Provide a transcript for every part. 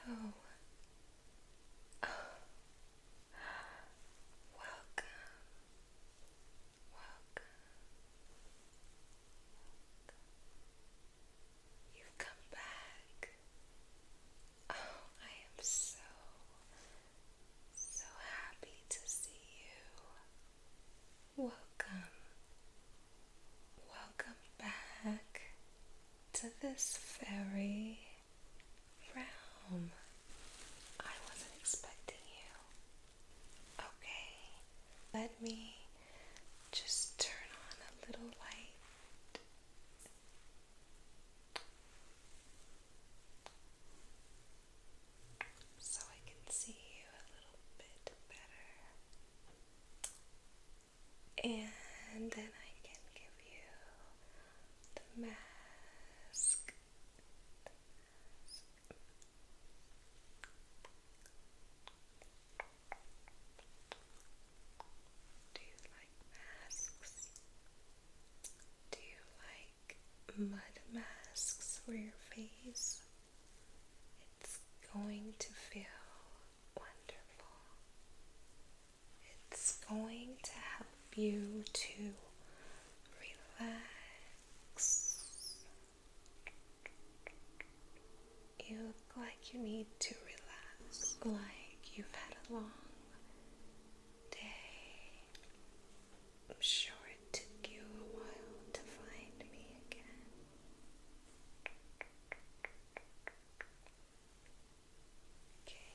Welcome, welcome. You've come back. Oh, I am so happy to see you. Welcome. Welcome back to this fairy realm. I wasn't expecting you. Okay, let me just turn on a little light. So I can see you a little bit better. And then I can give you the mask. Do you like masks? Do you like mud masks for your face? It's going to feel wonderful. It's going to help you to relax. You look like you need to relax, like you've had a long day. I'm sure it took you a while to find me again. Okay.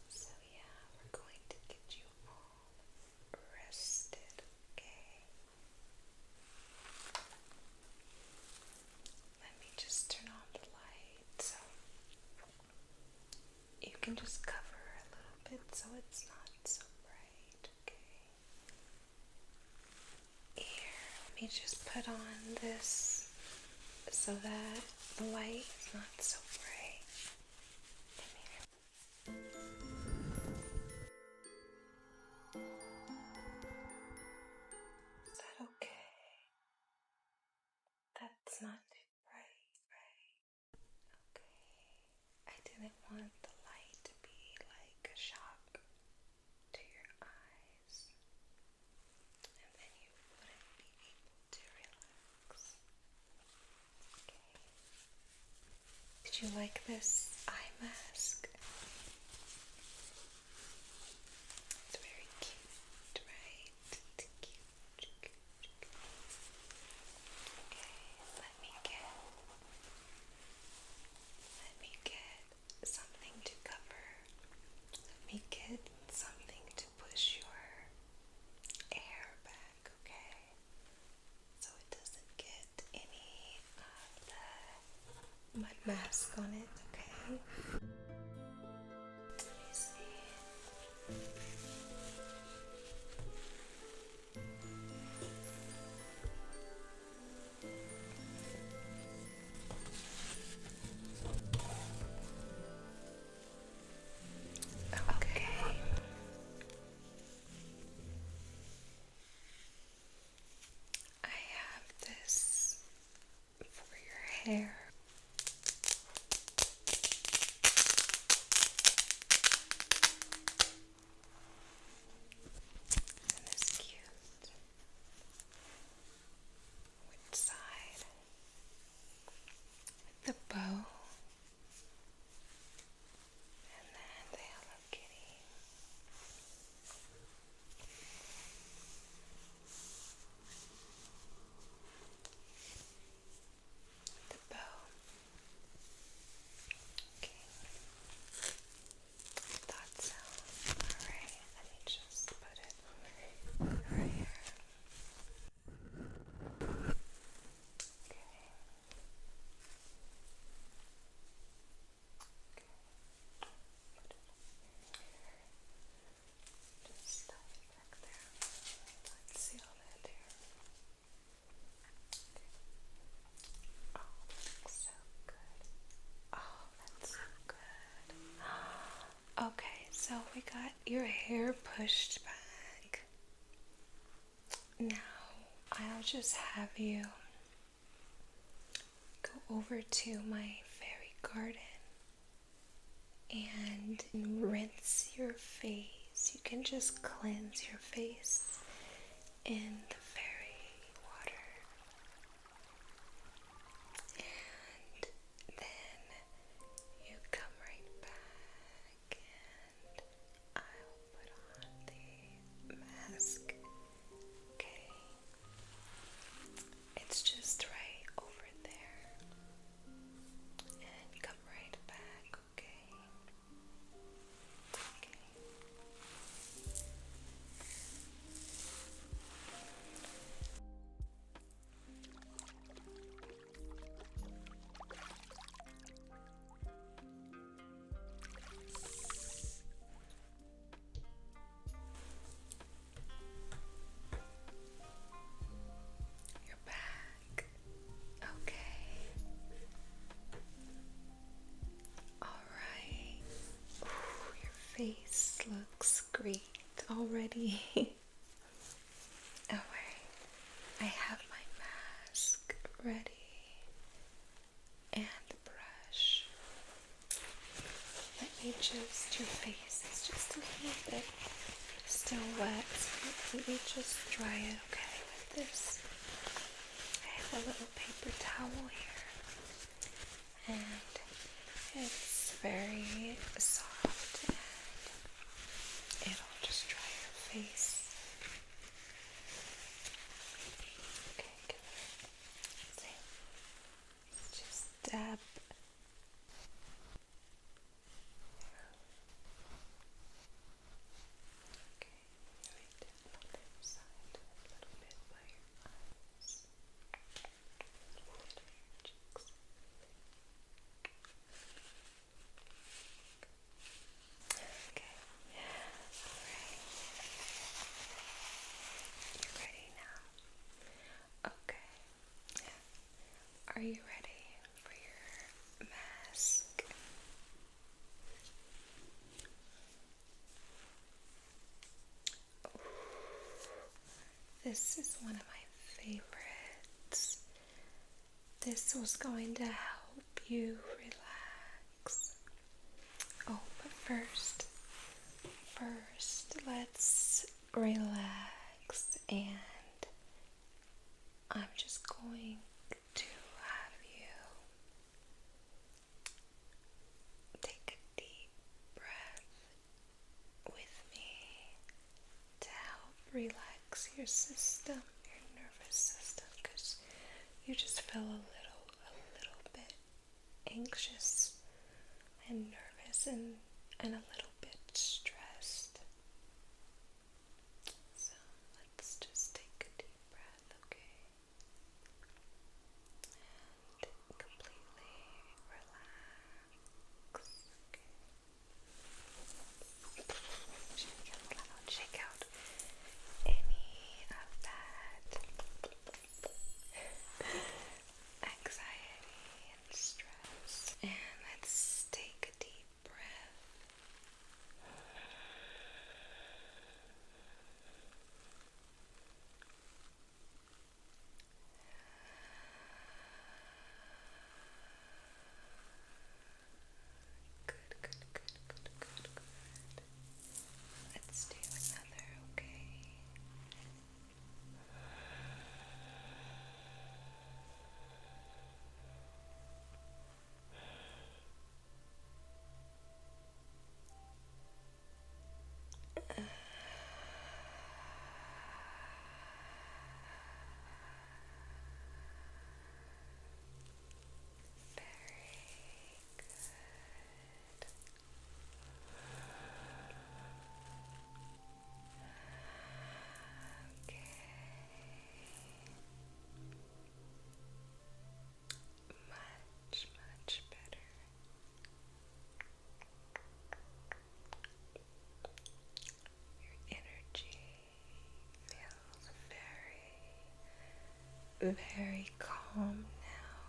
So yeah, we're going to get you all rested, okay? Let me just turn on the light so you can just cover a little bit so it's not so bright, okay? Here, let me just put on this so that the light is not so bright. Come here. Is that okay? That's not too bright, right? Okay. I didn't want the light to be like a shock to your eyes, and then you wouldn't be able to relax. Okay. Did you like this eye mask? It's very cute, right? Cute. Okay, let me get something to cover. Let me get something to push your hair back, okay? So it doesn't get any of the mud mask on it, okay? Let me see. Okay. I have this for your hair. Isn't this cute? Which side? With the bow. And then the Hello Kitty. The bow. Okay. Thought so. Alright, let me just put it right here. Okay. Just tie it back there. Let's see all that hair. Oh, that looks so good. Oh, that's so good. Okay, so we got your hair pushed back. Now, I'll just have you go over to my fairy garden and rinse your face. You can just cleanse your face in the fairy water. And then you come right back and I'll put on the mask. Okay. It's just right over there. And come right back, okay? Okay. You're back. Okay. Alright. Your face looks great already. Alright. I have my mask ready. And the brush. Let me just, your face is just a little bit still wet. So let me just dry it, okay, with this. I have a little paper towel here. And it's very soft and it'll just dry your face. Okay, good. See? Just dab. Okay, let me dab on the other side a little bit by your eyes. A little bit of your cheeks. Okay, alright. You're ready now. Okay. Are you ready for your mask? Ooh, this is one of my favorites. This was going to help you relax. Oh, but first, let's relax, and I'm just going to have you take a deep breath with me to help relax your system, your nervous system, because you just feel a little bit anxious and nervous and a little bit stressed. So let's just take a deep breath, okay? And completely relax, okay? Shake out any of that anxiety and stress. And let's take a deep breath. Good. Let's do another, okay? Much better. Your energy feels very calm now.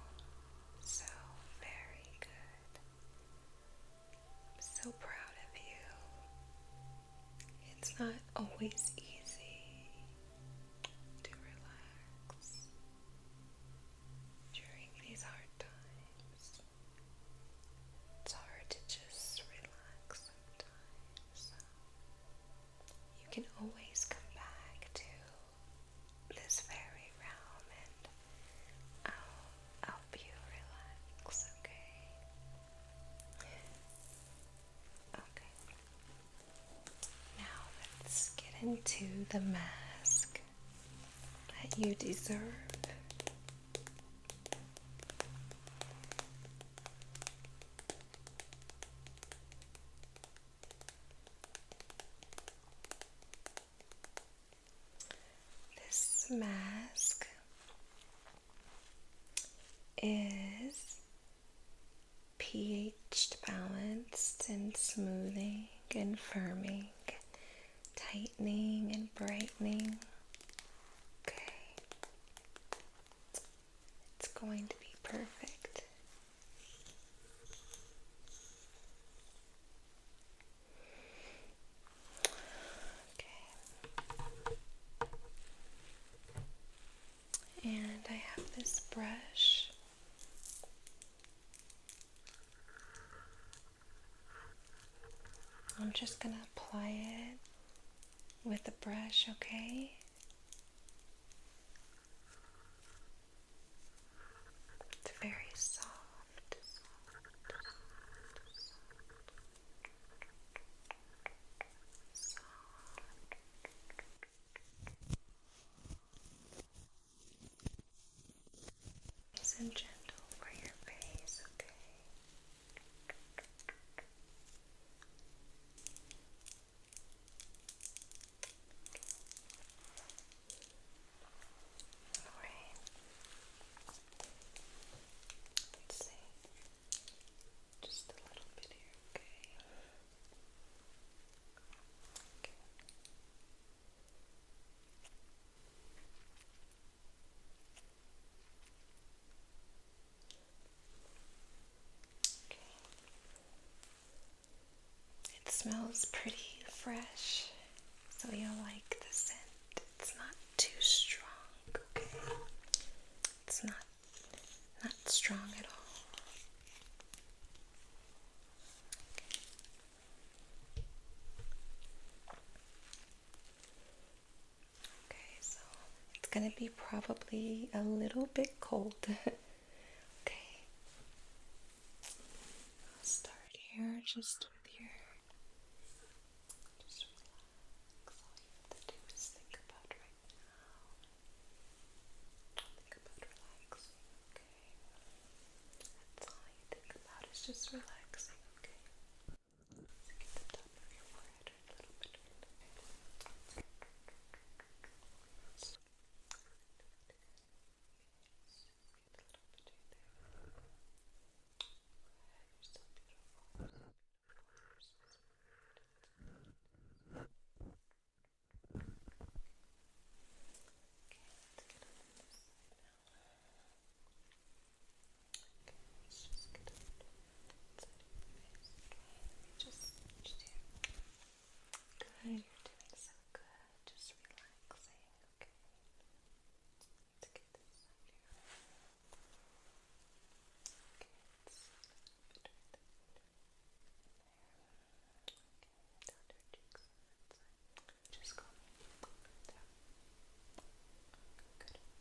So very good. I'm so proud of you. It's not always easy to relax during these hard times. It's hard to just relax. into the mask that you deserve. This mask is pH balanced and smoothing and firming, tightening and brightening. Okay, it's going to be perfect. Okay, and I have this brush. I'm just going to apply it with the brush, okay? It's very soft. Nice and gentle for your face, okay? Alright. Let's see. Just a little bit here, okay? It smells pretty fresh, so you'll like the scent. It's not too strong, okay? It's not strong at all. Okay, so it's gonna be probably a little bit cold. Okay. I'll start here just with your. Just relax. All you have to do is think about right now. Think about relaxing, okay? That's all you think about is just relaxing, okay? So get the top of your forehead a little bit. Good, you're doing so good. Just relaxing, okay? To get this side here. Okay, it's a little bit right there. Okay, down your cheeks on that side. Just go down. Good. Let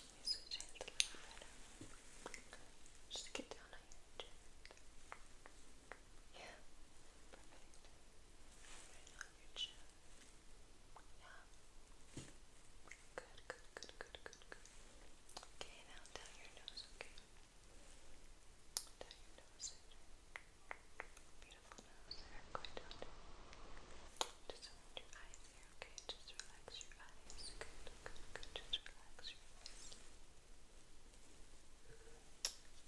me switch hands a little bit. Just get down on your chin. Yeah, perfect. Right on your chin. Yeah. Good. Okay, now down your nose, okay? Down your nose. Beautiful nose there. Going down there. Just open your eyes here, okay? Just relax your eyes. Good. Just relax your eyes.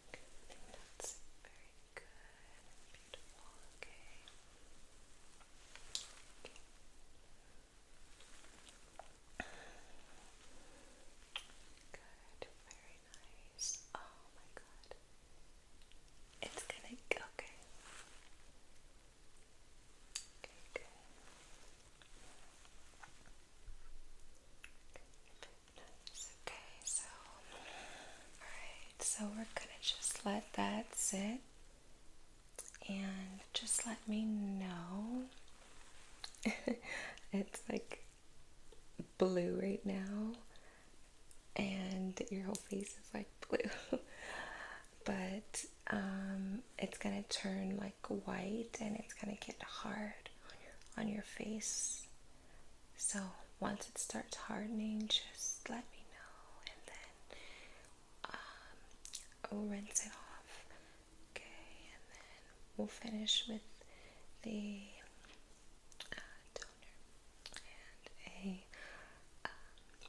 I think that's very good and beautiful, okay? Good, very nice. Oh my god. It's gonna go, okay. Okay, good. Nice, okay, so, alright, so we're gonna just let that sit and just let me know. It's like blue right now, and your whole face is like blue. But it's gonna turn like white and it's gonna get hard on on your face. So once it starts hardening, just let me know, and then I'll rinse it off. Okay, and then we'll finish with the toner and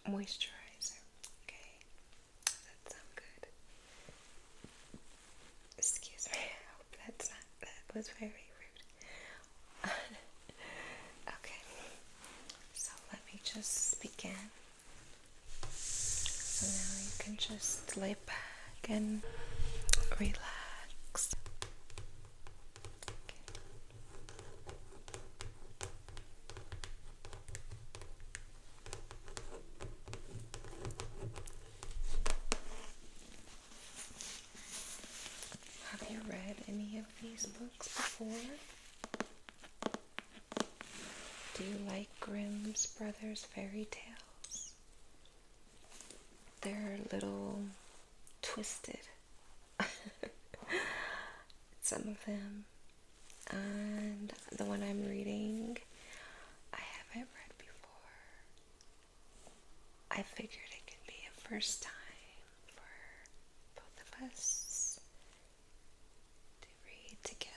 a moisturizer. Okay, does that sound good? Excuse me. I hope that was very rude. Okay, so let me just begin. So now you can just lay back and relax. Have you read any of these books before? Do you like Grimm Brothers fairy tales? They're a little twisted. Some of them. And the one I'm reading, I haven't read before. I figured it could be a first time for both of us to read together.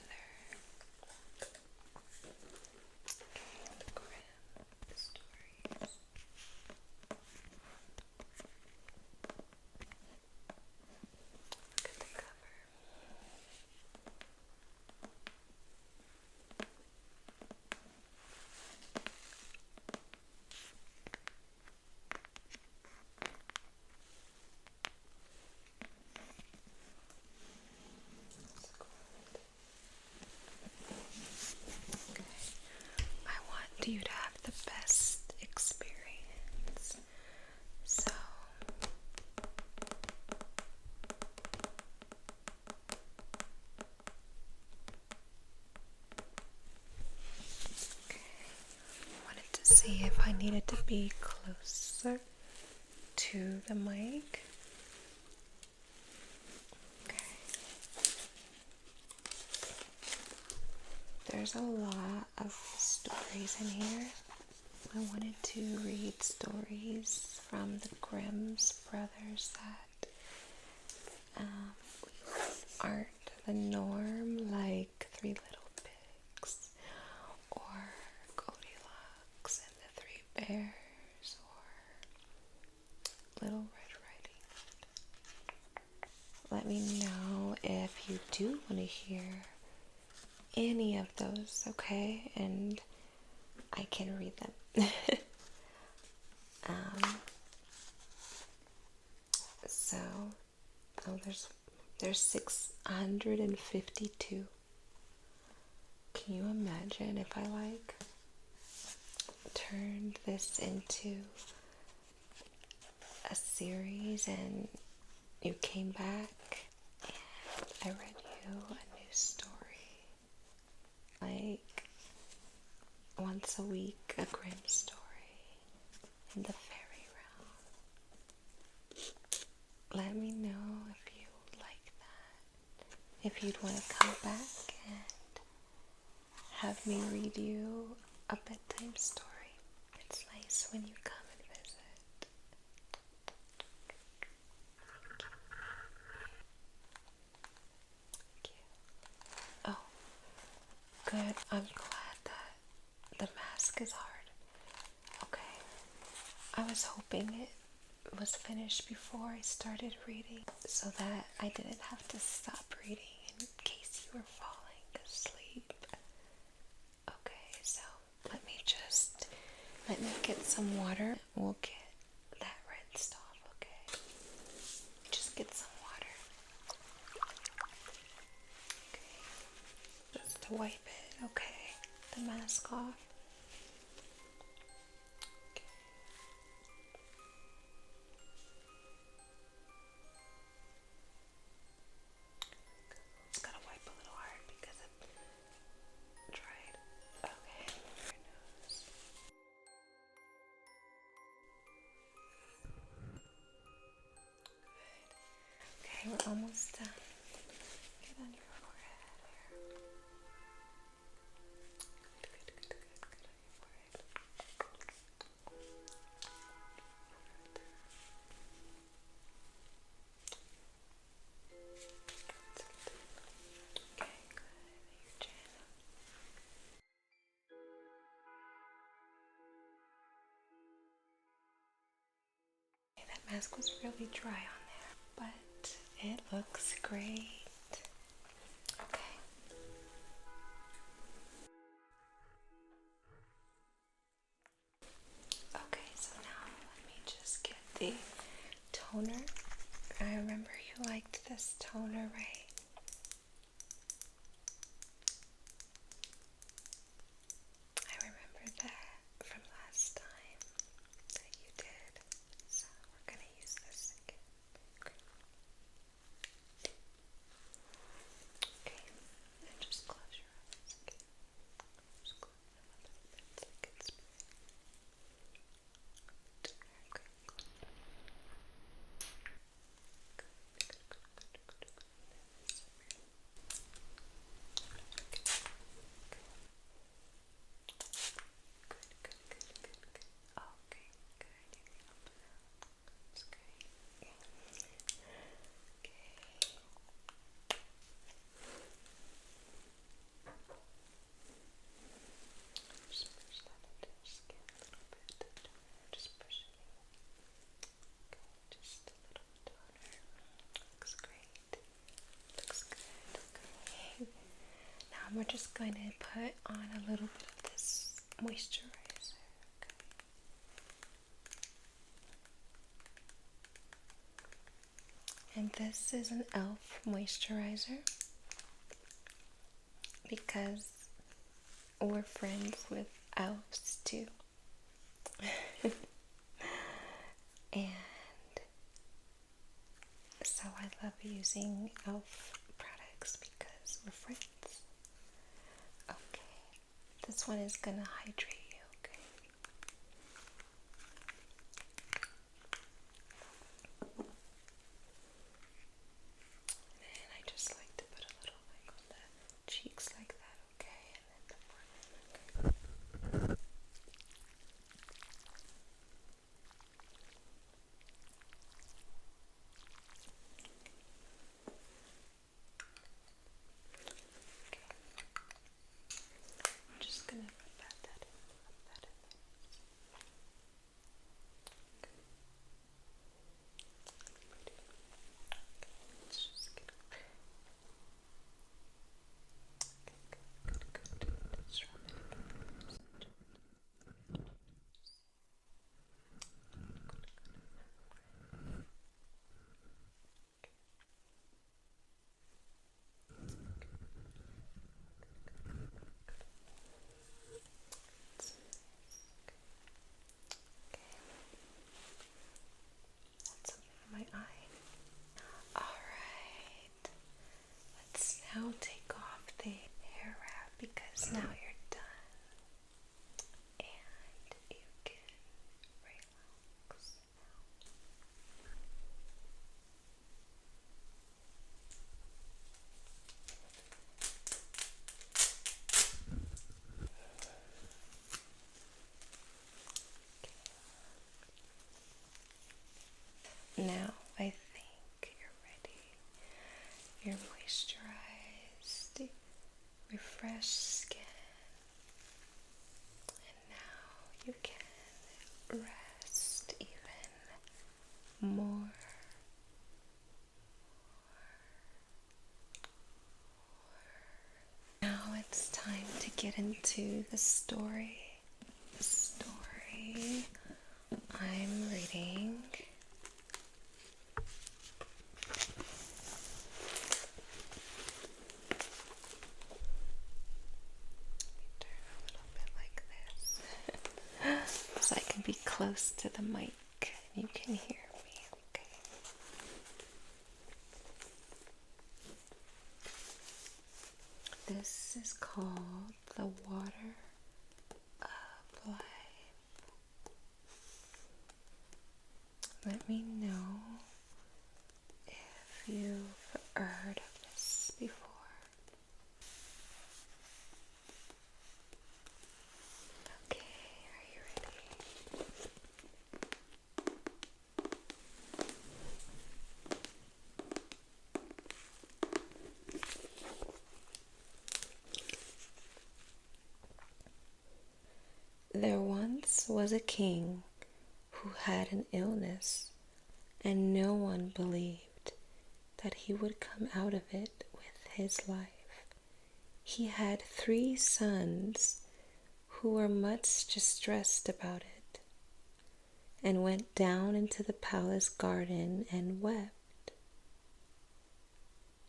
Okay, the Grimm stories. Look at the cover. I want you to have the best experience. So, okay, I wanted to see if I needed to be closer to the mic. Okay. There's a lot of stories in here. I wanted to read stories from the Grimm Brothers that aren't the norm, like Three Little Pigs, or Goldilocks and the Three Bears, or Little Red Riding Hood. Let me know if you do want to hear any of those, okay? And I can read them. So, there's 652. Can you imagine if I turned this into a series and you came back and I read you a new story? Once a week, a Grimm story in the fairy realm. Let me know if you like that. If you'd want to come back and have me read you a bedtime story. It's nice when you come and visit. Thank you. Oh, good. I'm glad that the mask is hard. Okay. I was hoping it was finished before I started reading so that I didn't have to stop reading in case you were falling asleep. Okay, so let me get some water. We'll get that rinsed off, okay? Just get some water. Okay. Just to wipe it, okay? The mask off. We're almost done. Get on your forehead here. Good. mask was really dry on there, but it looks great. Okay. Okay, so now let me just get the toner. I remember you liked this toner, right? I remember that from last time that you did. So we're going to use this again. Okay, and just close your eyes again. Just close them a little bit so you can spray. Okay, okay, good. That's great. Okay. Just push that into your skin a little bit. Just push it in. Okay, just a little toner. Looks great. Looks good. Okay. Now we're just going to put on a little bit of this moisturizer. Okay. And this is an e.l.f. moisturizer because we're friends with elves too. And so I love using e.l.f. products because we're friends. Okay, this one is gonna hydrate you, okay? And I just like to put a little like on the cheeks like that, okay? And then the forehead, okay? I'm just gonna pat that in, rub that in there. Let's just get over. Okay, good. Let's rub it in. That's something in my eye. Alright. Let's now take off the hair wrap because now you're done. And you can relax now. Now I think you're ready. You're moisturized, refreshed skin, and now you can rest even more. Now it's time to get into the story. The story I'm reading so I can be close to the mic and you can hear me, okay? This is called The Water of Life. Let me know if you've heard of this before. Okay, are you ready? There once was a king who had an illness and no one believed that he would come out of it with his life. He had 3 sons who were much distressed about it, and went down into the palace garden and wept.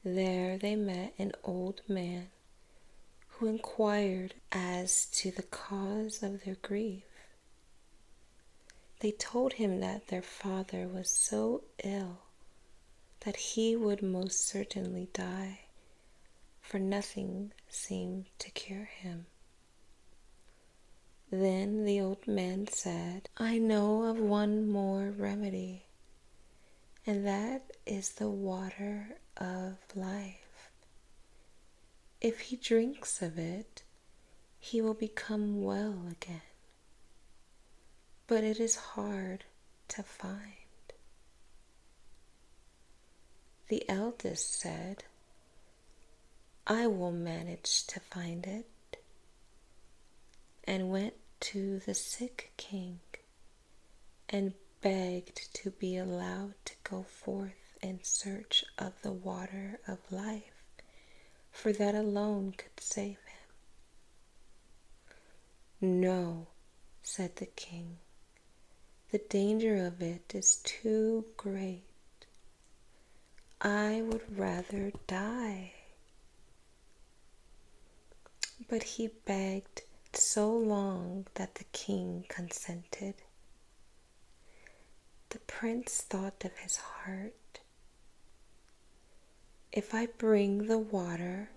There they met an old man who inquired as to the cause of their grief. They told him that their father was so ill that he would most certainly die, for nothing seemed to cure him. Then the old man said, "I know of one more remedy, and that is the water of life. If he drinks of it, he will become well again. But it is hard to find." The eldest said, "I will manage to find it," and went to the sick king and begged to be allowed to go forth in search of the water of life, for that alone could save him. "No," said the king, "the danger of it is too great. I would rather die." But he begged so long that the king consented. The prince thought of his heart. "If I bring the water,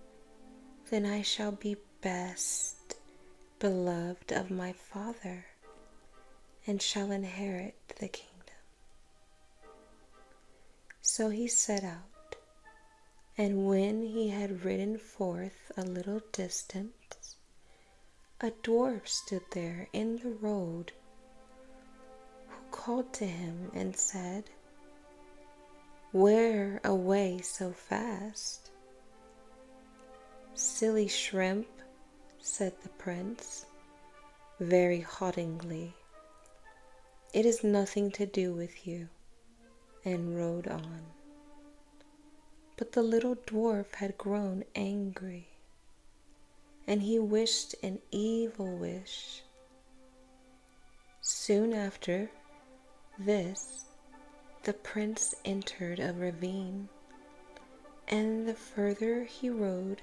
then I shall be best beloved of my father, and shall inherit the kingdom." So he set out, and when he had ridden forth a little distance, a dwarf stood there in the road, who called to him and said, "Where away so fast?" "Silly shrimp," said the prince, very haughtily, "it is nothing to do with you," and rode on. But the little dwarf had grown angry, and he wished an evil wish. Soon after this, the prince entered a ravine, and the further he rode,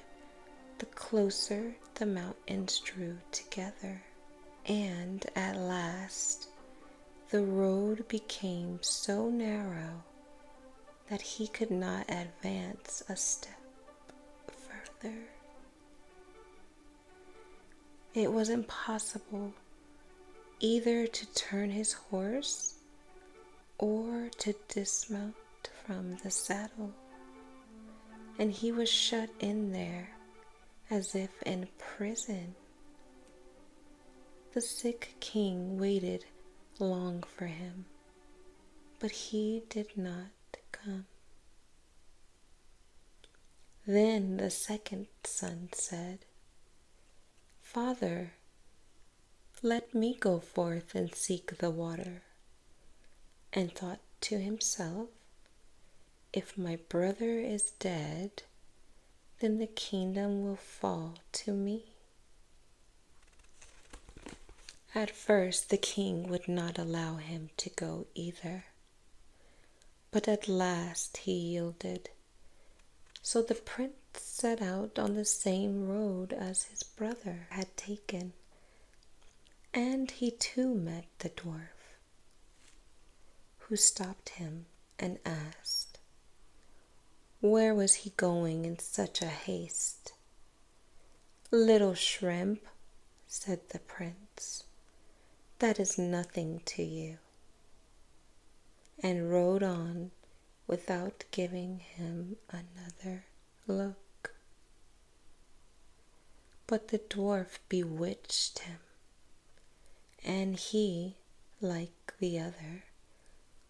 the closer the mountains drew together, and at last the road became so narrow that he could not advance a step further. It was impossible either to turn his horse or to dismount from the saddle, and he was shut in there as if in prison. The sick king waited long for him, but he did not come. Then the second son said, "Father, let me go forth and seek the water," and thought to himself, "If my brother is dead, then the kingdom will fall to me." At first the king would not allow him to go either, but at last he yielded. So the prince set out on the same road as his brother had taken, and he too met the dwarf, who stopped him and asked, where was he going in such a haste? "Little shrimp," said the prince, "that is nothing to you," and rode on without giving him another look. But the dwarf bewitched him, and he, like the other,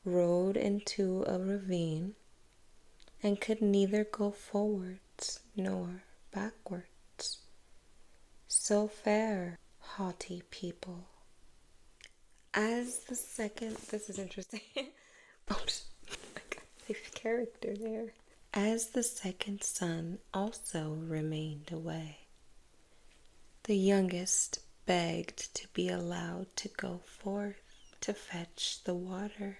rode into a ravine and could neither go forwards nor backwards. So fare haughty people. As the second, this is interesting. Oops. life character there. As the second son also remained away, the youngest begged to be allowed to go forth to fetch the water.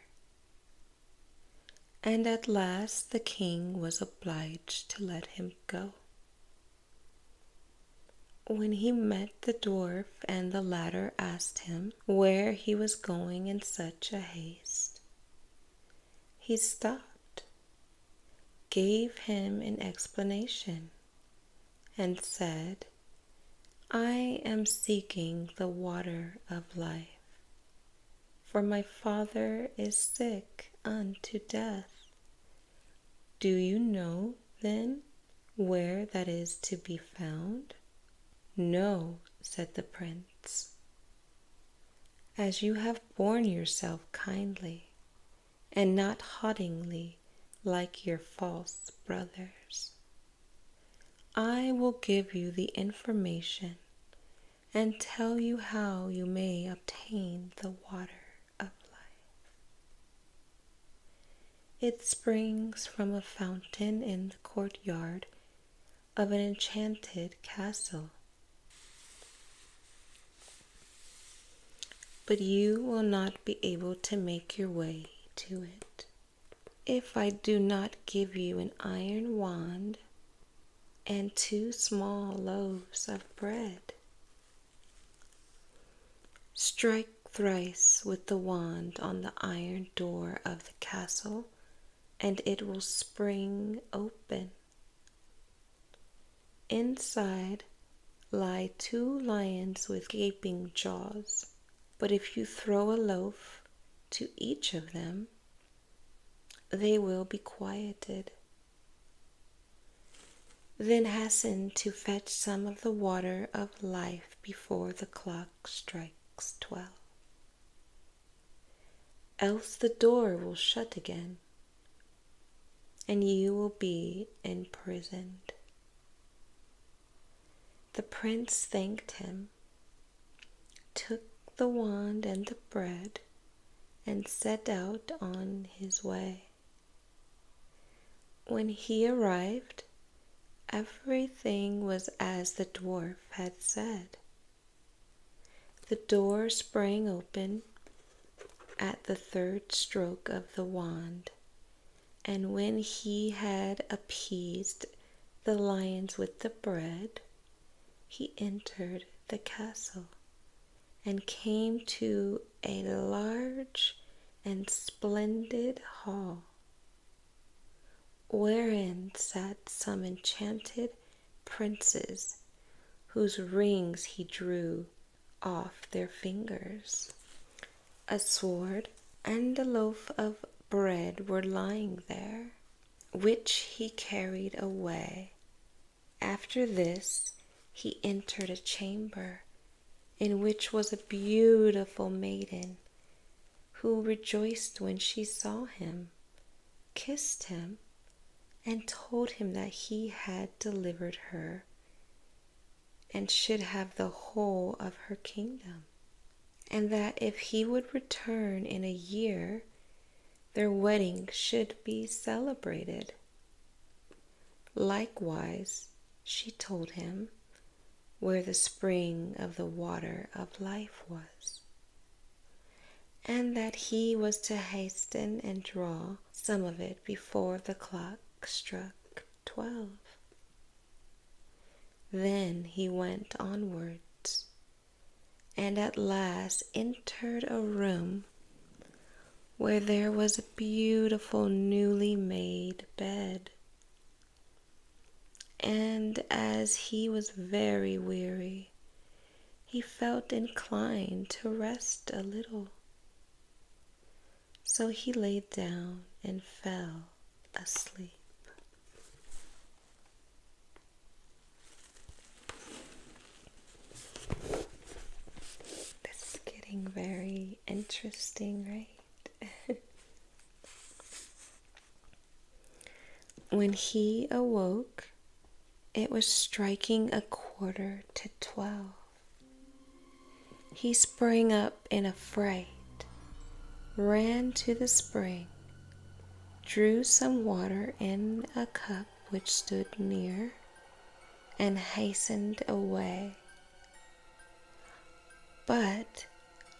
And at last the king was obliged to let him go. When he met the dwarf and the latter asked him where he was going in such a haste, he stopped, gave him an explanation, and said, "I am seeking the water of life, for my father is sick unto death. Do you know, then, where that is to be found?" "No," said the prince, "as you have borne yourself kindly, and not haughtily like your false brothers, I will give you the information and tell you how you may obtain the water of life. It springs from a fountain in the courtyard of an enchanted castle. But you will not be able to make your way to it if I do not give you an iron wand and 2 small loaves of bread. Strike thrice with the wand on the iron door of the castle, and it will spring open. Inside lie 2 lions with gaping jaws, but if you throw a loaf to each of them, they will be quieted. Then hasten to fetch some of the water of life before the clock strikes 12. Else the door will shut again, and you will be imprisoned." The prince thanked him, took the wand and the bread, and set out on his way. When he arrived, everything was as the dwarf had said. The door sprang open at the 3rd stroke of the wand, and when he had appeased the lions with the bread, he entered the castle and came to a large and splendid hall, wherein sat some enchanted princes, whose rings he drew off their fingers. A sword and a loaf of bread were lying there, which he carried away. After this, he entered a chamber in which was a beautiful maiden, who rejoiced when she saw him, kissed him, and told him that he had delivered her and should have the whole of her kingdom, and that if he would return in a year, their wedding should be celebrated. Likewise, she told him where the spring of the water of life was, and that he was to hasten and draw some of it before the clock struck 12. Then he went onwards, and at last entered a room where there was a beautiful newly made bed. And as he was very weary, he felt inclined to rest a little. So he lay down and fell asleep. This is getting very interesting, right? When he awoke, it was striking 11:45. He sprang up in a fright, ran to the spring, drew some water in a cup which stood near, and hastened away. But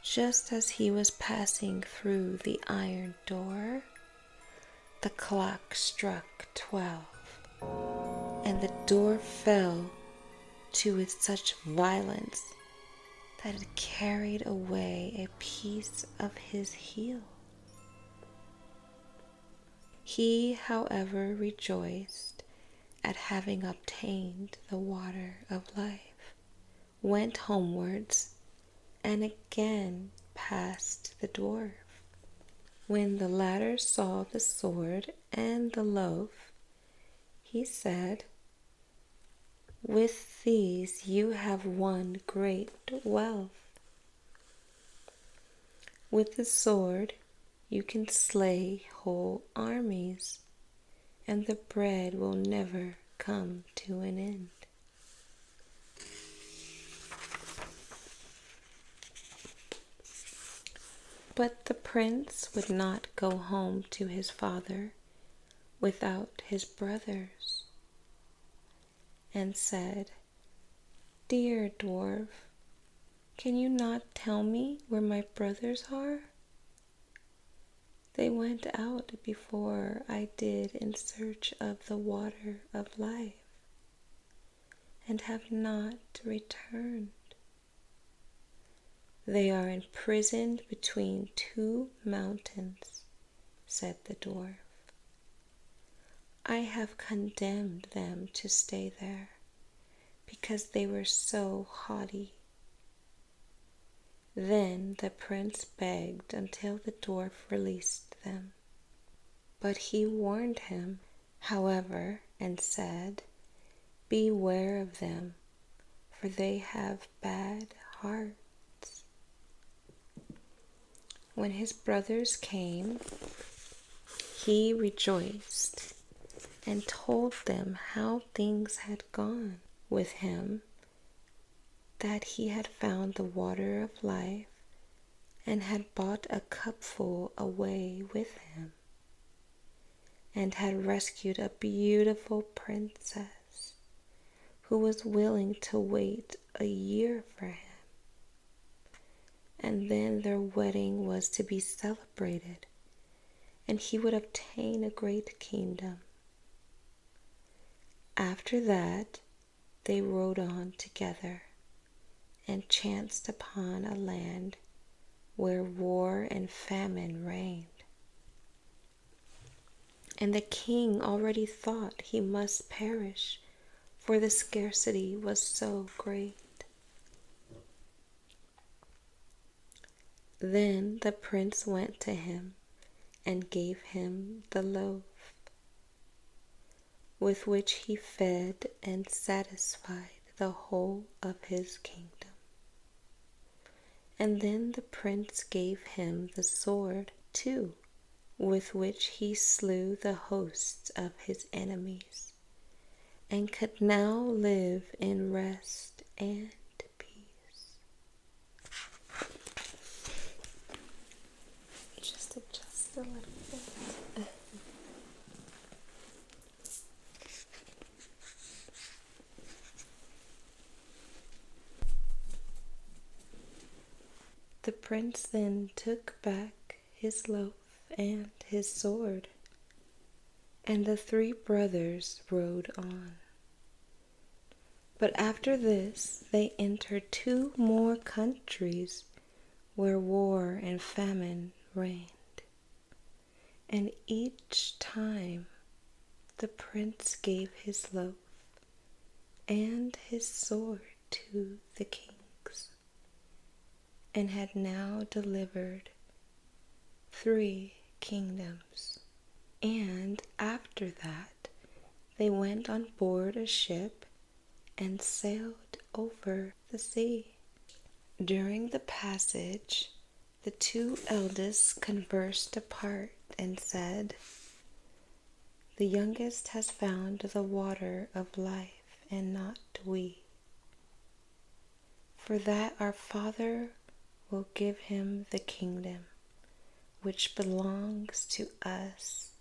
just as he was passing through the iron door, the clock struck 12, and the door fell to with such violence that it carried away a piece of his heel. He, however, rejoiced at having obtained the water of life, went homewards, and again passed the dwarf. When the latter saw the sword and the loaf, he said, "With these you have won great wealth. With the sword you can slay whole armies, and the bread will never come to an end." But the prince would not go home to his father without his brothers, and said, "Dear dwarf, can you not tell me where my brothers are? They went out before I did in search of the water of life, and have not returned. They are imprisoned between 2 mountains," said the dwarf. "I have condemned them to stay there, because they were so haughty." Then the prince begged until the dwarf released them. But he warned him, however, and said, "Beware of them, for they have bad hearts." When his brothers came, he rejoiced and told them how things had gone with him, that he had found the water of life and had brought a cupful away with him, and had rescued a beautiful princess who was willing to wait a year for him. And then their wedding was to be celebrated, and he would obtain a great kingdom. After that, they rode on together, and chanced upon a land where war and famine reigned. And the king already thought he must perish, for the scarcity was so great. Then the prince went to him and gave him the loaf, with which he fed and satisfied the whole of his kingdom. And then the prince gave him the sword too, with which he slew the hosts of his enemies, and could now live in rest and peace. Just adjust a little bit. The prince then took back his loaf and his sword, and the 3 brothers rode on. But after this they entered 2 more countries where war and famine reigned, and each time the prince gave his loaf and his sword to the kings, and had now delivered 3 kingdoms. And after that they went on board a ship and sailed over the sea. During the passage, the 2 eldest conversed apart and said, "The youngest has found the water of life, and not we. For that our Father will give him the kingdom which belongs to us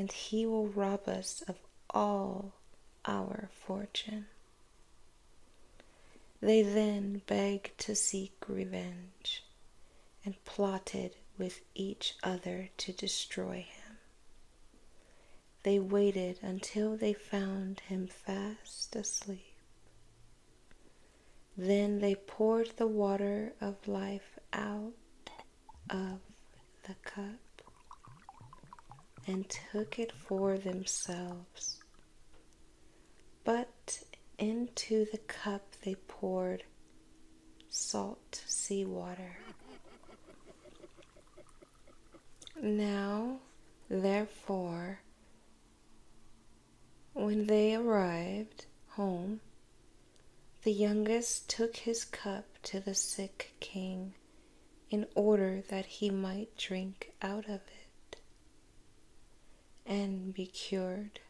and he will rob us of all our fortune. They then begged to seek revenge and plotted with each other to destroy him. They waited until they found him fast asleep. Then they poured the water of life out of the cup and took it for themselves. But into the cup they poured salt seawater. Now, therefore, when they arrived home, the youngest took his cup to the sick king in order that he might drink out of it and be cured.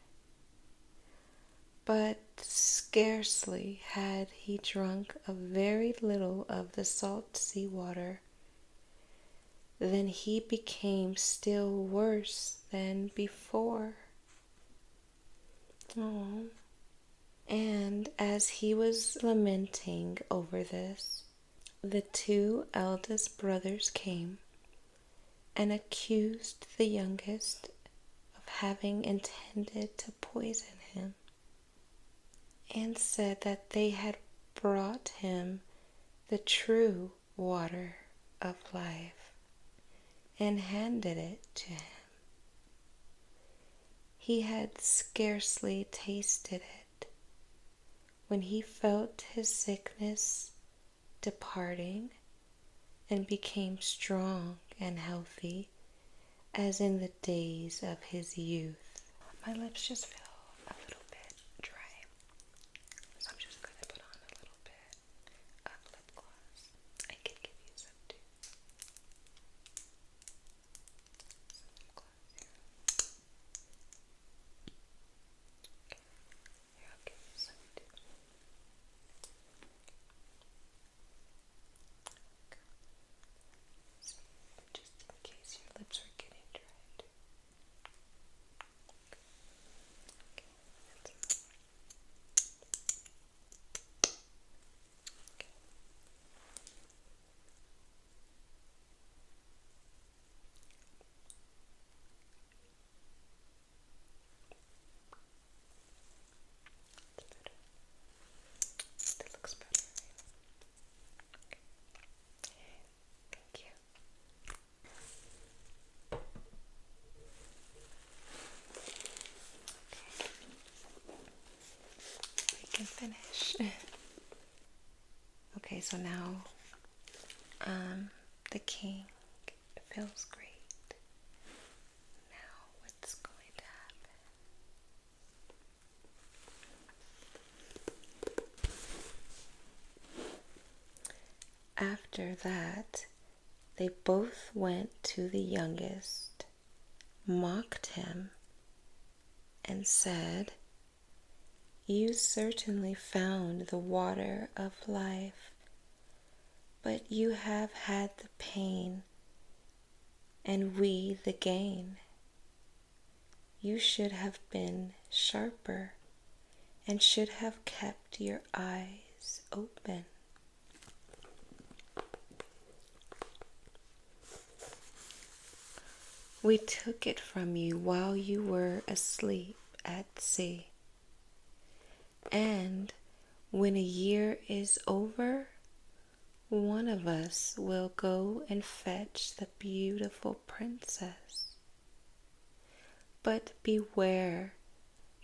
But scarcely had he drunk a very little of the salt seawater than he became still worse than before. Oh. And as he was lamenting over this, the two eldest brothers came and accused the youngest of having intended to poison him, and said that they had brought him the true water of life and handed it to him. He had scarcely tasted it when he felt his sickness departing and became strong and healthy as in the days of his youth. My lips just feel a little bit dry, so I'm just going to put on a little bit of lip gloss. I can give you some too. Some lip gloss here. Here, I'll give you some too. Just in case your lips are getting dry too. Okay, that's okay. That's better. That looks better. Thank you. We can finish. Okay, so now the king feels great. Now what's going to happen? After that, they both went to the youngest, mocked him, and said, "You certainly found the water of life, but you have had the pain, and we the gain. You should have been sharper, and should have kept your eyes open." We took it from you while you were asleep at sea. And when a year is over, one of us will go and fetch the beautiful princess. But beware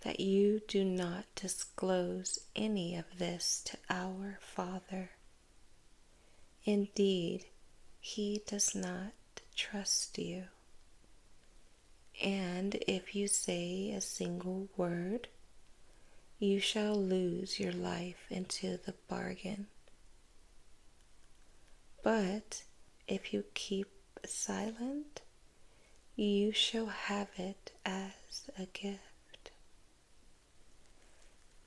that you do not disclose any of this to our father. Indeed, he does not trust you. And if you say a single word, you shall lose your life into the bargain. But if you keep silent, you shall have it as a gift.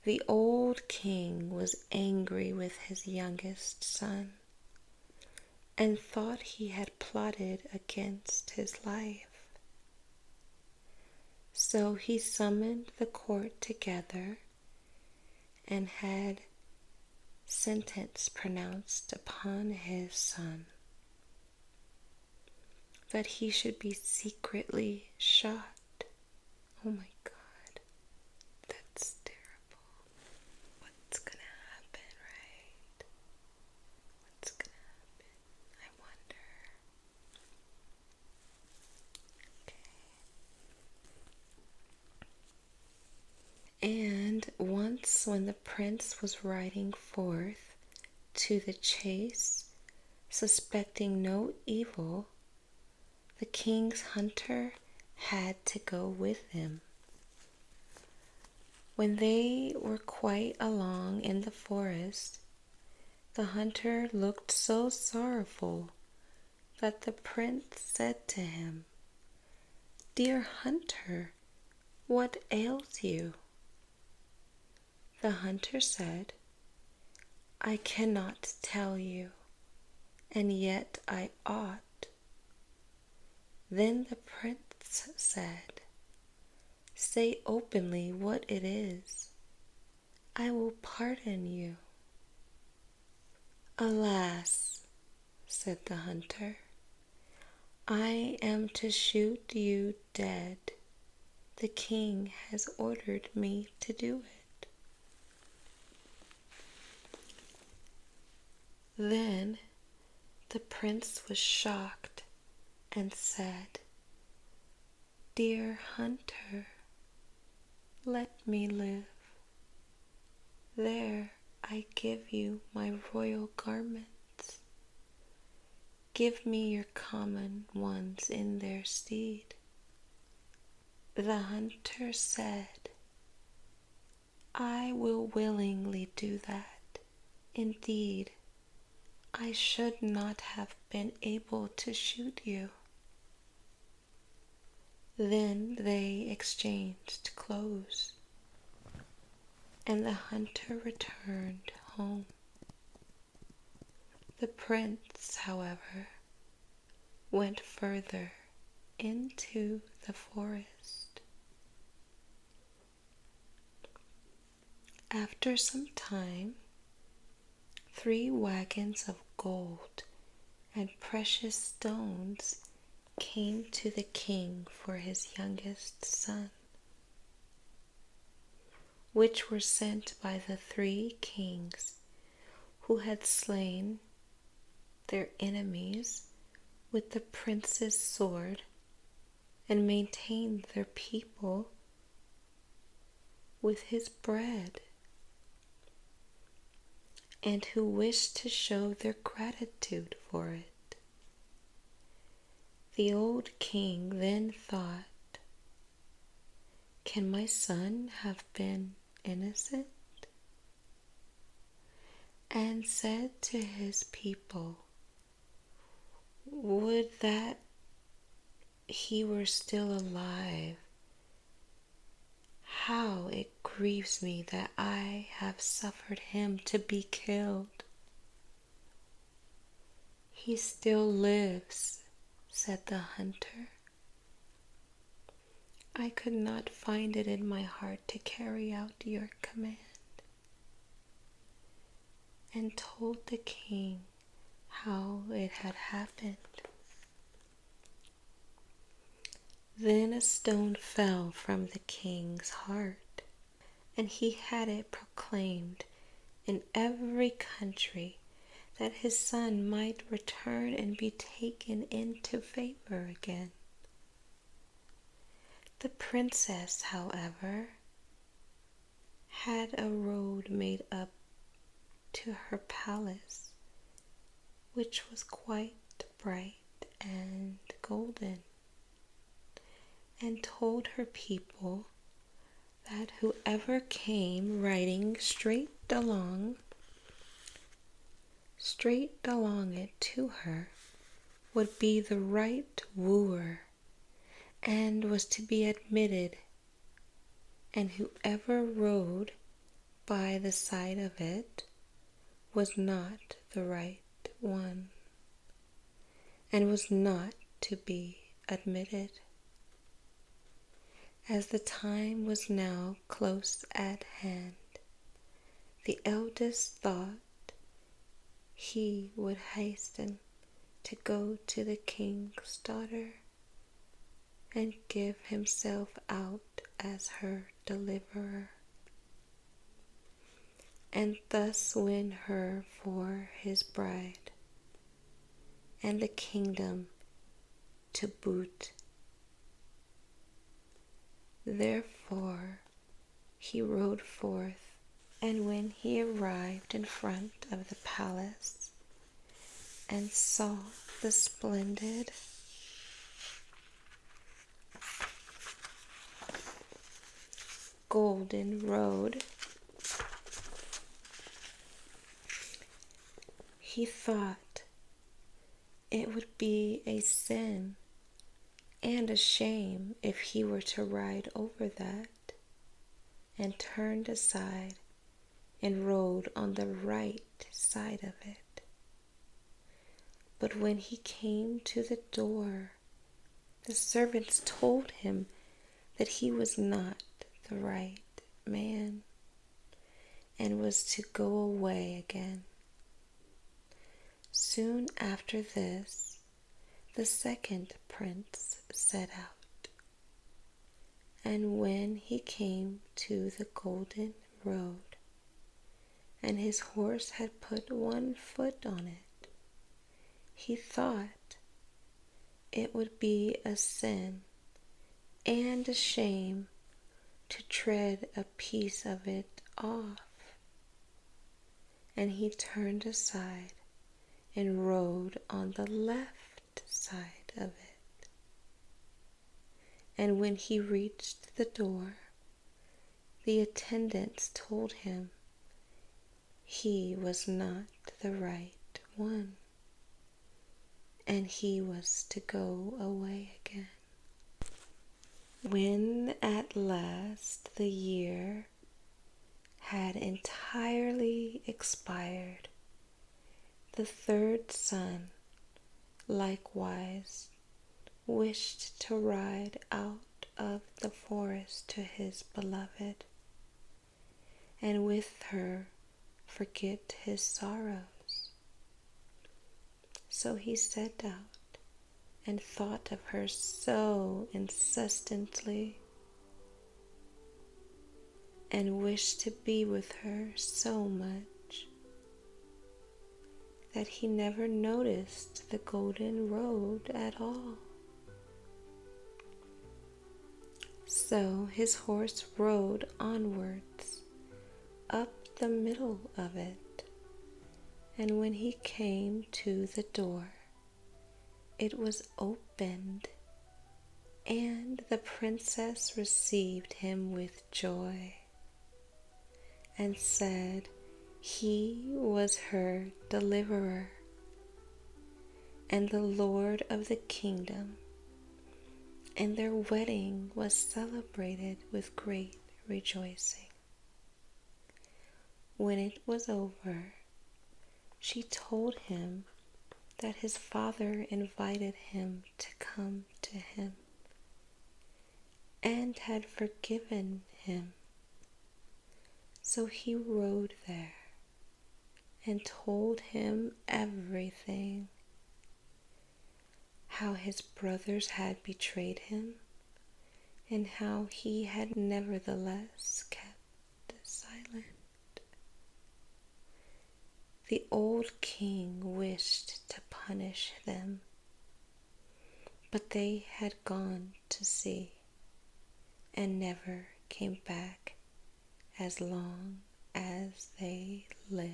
The old king was angry with his youngest son and thought he had plotted against his life. So he summoned the court together and had sentence pronounced upon his son that he should be secretly shot. Oh my God, that's terrible. What's gonna happen, right? What's gonna happen? I wonder. Okay. And once when the prince was riding forth to the chase, suspecting no evil, the king's hunter had to go with him. When they were quite along in the forest, the hunter looked so sorrowful that the prince said to him, "Dear hunter, what ails you?" The hunter said, "I cannot tell you, and yet I ought." Then the prince said, "Say openly what it is. I will pardon you." "Alas," said the hunter, "I am to shoot you dead. The king has ordered me to do it." Then the prince was shocked and said, "Dear hunter, let me live. There I give you my royal garments. Give me your common ones in their stead." The hunter said, "I will willingly do that. Indeed, I should not have been able to shoot you." Then they exchanged clothes, and the hunter returned home. The prince, however, went further into the forest. After some time, 3 wagons of gold and precious stones came to the king for his youngest son, which were sent by the 3 kings who had slain their enemies with the prince's sword and maintained their people with his bread, and who wished to show their gratitude for it. The old king then thought, "Can my son have been innocent?" and said to his people, "Would that he were still alive. How it grieves me that I have suffered him to be killed." "He still lives," said the hunter. "I could not find it in my heart to carry out your command," and told the king how it had happened. Then a stone fell from the king's heart, and he had it proclaimed in every country that his son might return and be taken into favor again. The princess, however, had a road made up to her palace, which was quite bright and golden, and told her people that whoever came riding straight along it to her would be the right wooer and was to be admitted, and whoever rode by the side of it was not the right one and was not to be admitted. As the time was now close at hand, the eldest thought he would hasten to go to the king's daughter and give himself out as her deliverer, and thus win her for his bride, and the kingdom to boot. Therefore he rode forth, and when he arrived in front of the palace and saw the splendid golden road, he thought it would be a sin and a shame if he were to ride over that, and turned aside and rode on the right side of it. But when he came to the door, the servants told him that he was not the right man and was to go away again. Soon after this, the second prince set out, and when he came to the golden road, and his horse had put one foot on it, he thought it would be a sin and a shame to tread a piece of it off, and he turned aside and rode on the left side of it. And when he reached the door, the attendants told him he was not the right one, and he was to go away again. When at last the year had entirely expired, the third son likewise wished to ride out of the forest to his beloved, and with her forget his sorrows. So he set out and thought of her so incessantly, and wished to be with her so much, that he never noticed the golden road at all. So his horse rode onwards up the middle of it, and when he came to the door, it was opened, and the princess received him with joy, and said he was her deliverer, and the lord of the kingdom, and their wedding was celebrated with great rejoicing. When it was over, she told him that his father invited him to come to him, and had forgiven him. So he rode there and told him everything, how his brothers had betrayed him, and how he had nevertheless kept silent. The old king wished to punish them, but they had gone to sea and never came back as long as they lived.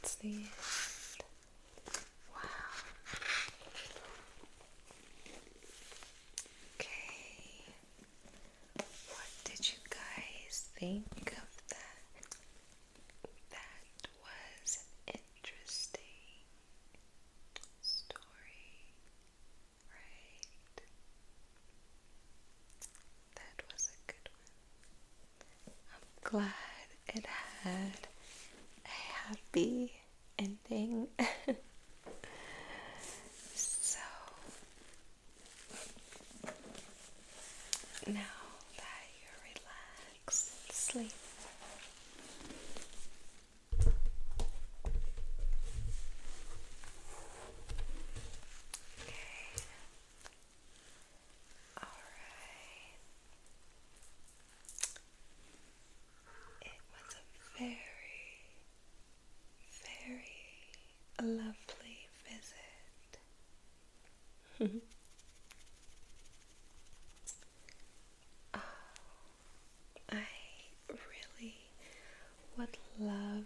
That's the end. Wow. Okay. What did you guys think of that? That was an interesting story, right? That was a good one. I'm glad it had a happy ending. So, sleep. Okay. Alright. It was a very, very lovely visit. Oh, I really would love,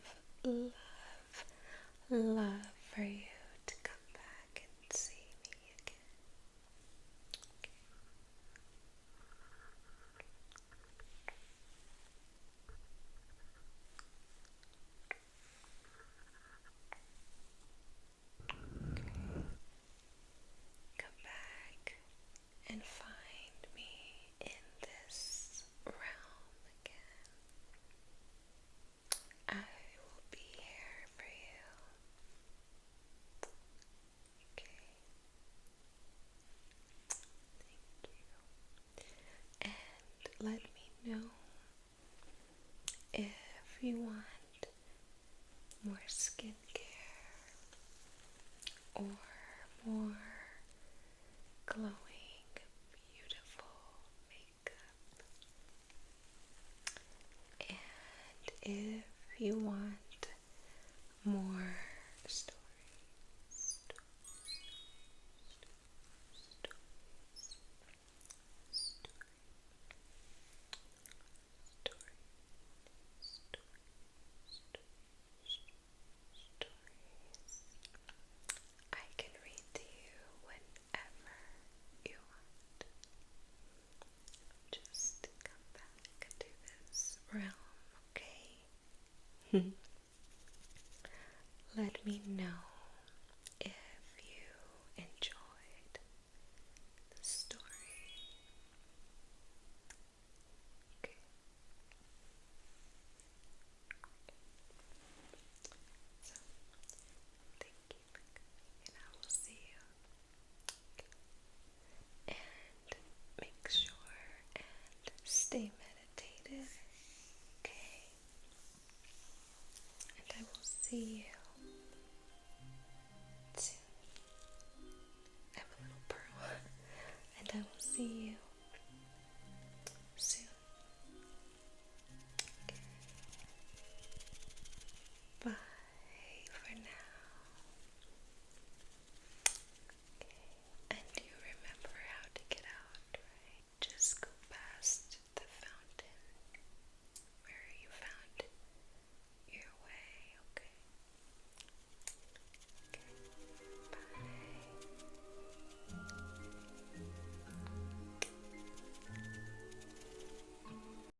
love for you to come back and see me again. Come back and find me in this realm again. I will be here for you. Okay. Thank you. And let me know if you want more skincare or more glowing, beautiful makeup. And if you want more stories, I can read to you whenever you want. Just come back to this realm, okay? Let me know if you enjoyed the story. Okay. So, thank you for coming, and I will see you. And make sure and stay meditative, okay? And I will see you